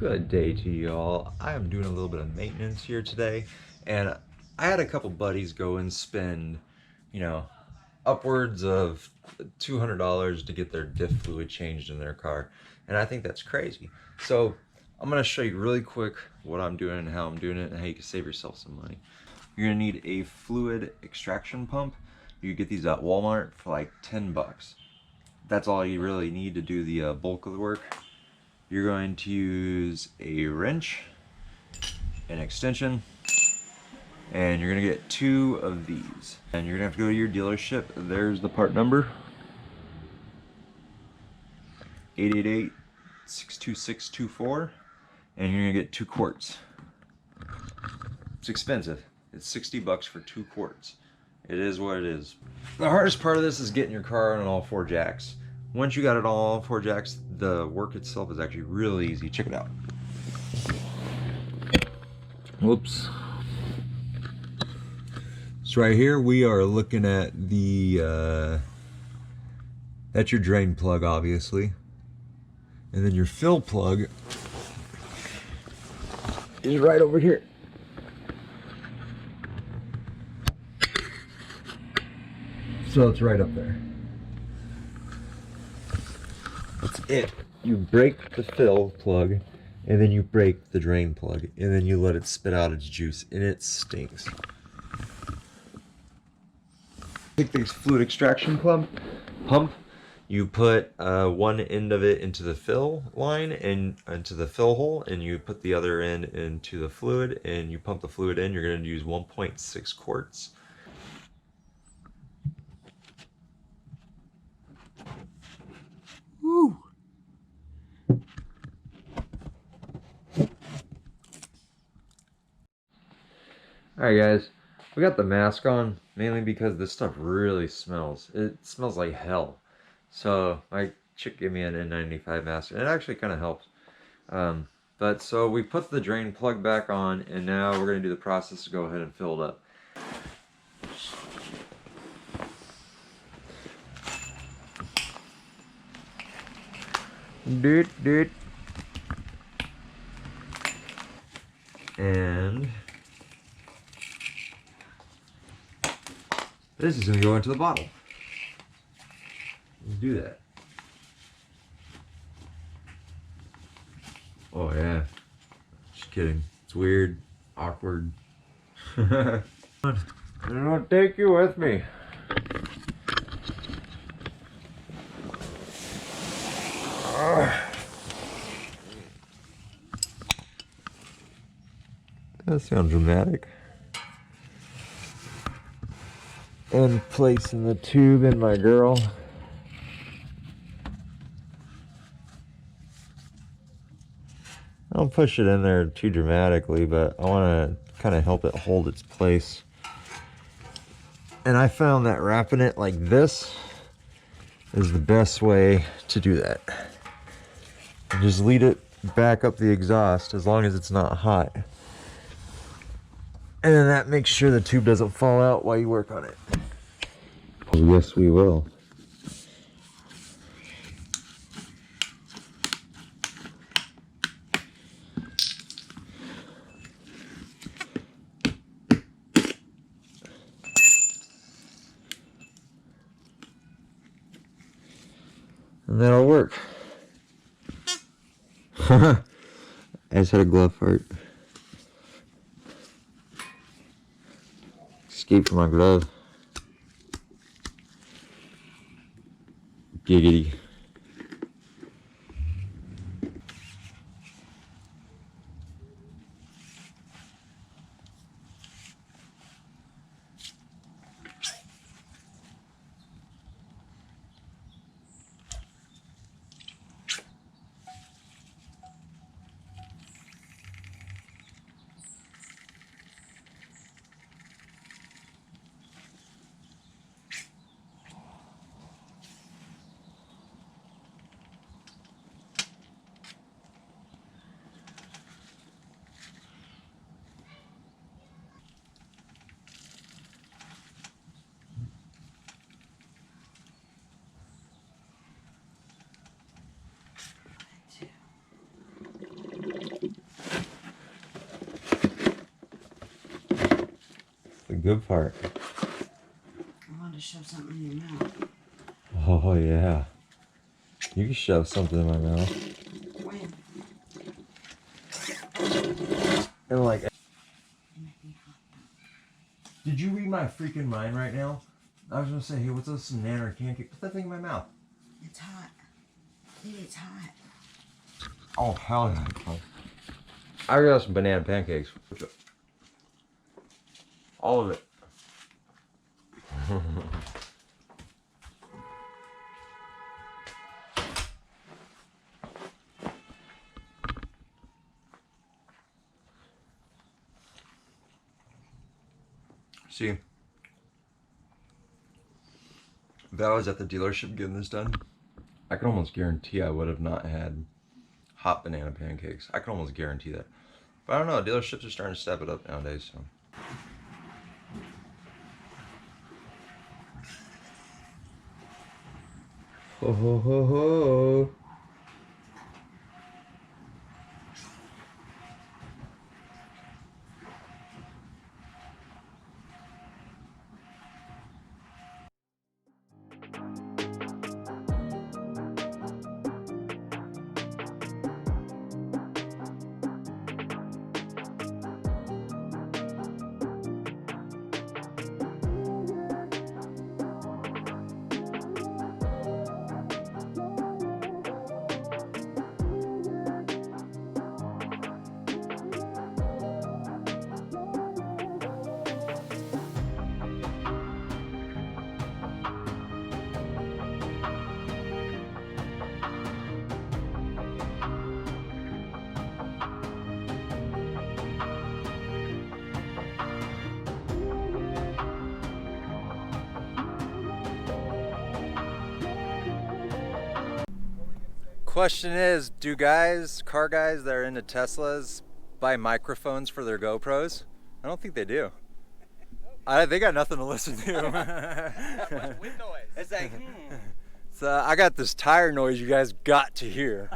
Good day to you all. I am doing a little bit of maintenance here today, and I had a couple buddies go and spend, upwards of $200 to get their diff fluid changed in their car, and I think that's crazy. So I'm going to show you really quick what I'm doing and how I'm doing it and how you can save yourself some money. You're going to need a fluid extraction pump. You get these at Walmart for like 10 bucks. That's all you really need to do the bulk of the work. You're going to use a wrench, an extension, and you're going to get 2 of these. And you're going to have to go to your dealership. There's the part number. 888-62624. And you're going to get 2 quarts. It's expensive. It's 60 bucks for 2 quarts. It is what it is. The hardest part of this is getting your car on all 4 jacks. Once you got it all 4 jacks, the work itself is actually really easy. Check it out. Whoops. So right here we are looking at the, that's your drain plug obviously. And then your fill plug is right over here. So it's right up there. That's it. You break the fill plug, and then you break the drain plug, and then you let it spit out its juice, and it stinks. Take this fluid extraction pump. You put one end of it into the fill line and into the fill hole, and you put the other end into the fluid, and you pump the fluid in. You're going to use 1.6 quarts. Woo! Alright guys, we got the mask on mainly because this stuff really smells. It smells like hell. So my chick gave me an N95 mask and it actually kind of helps. But so we put the drain plug back on and now we're going to do the process to go ahead and fill it up. Doot. And this is going to go into the bottle. Let's do that. Oh yeah. Just kidding. It's weird. Awkward. I'm going to take you with me. That sounds dramatic. And placing the tube in my girl. I don't push it in there too dramatically, but I want to kind of help it hold its place. And I found that wrapping it like this is the best way to do that. And just lead it back up the exhaust as long as it's not hot. And then that makes sure the tube doesn't fall out while you work on it. Oh, yes, we will. And that'll work. I just had a glove fart. Escape from my glove. Giggity. good part. I wanted to shove something in your mouth. Oh yeah. You can shove something in my mouth. When? And like, did you read my freaking mind right now? I was gonna say, hey, what's this banana or pancake? Put that thing in my mouth. It's hot. Dude, it's hot. Oh hell yeah. I got some banana pancakes. All of it. See, if I was at the dealership getting this done, I can almost guarantee I would have not had hot banana pancakes. I can almost guarantee that. But I don't know, dealerships are starting to step it up nowadays, so. Ho ho ho ho. Question is, do car guys that are into Teslas buy microphones for their GoPros? I don't think they do. They got nothing to listen to. It's like, So I got this tire noise you guys got to hear.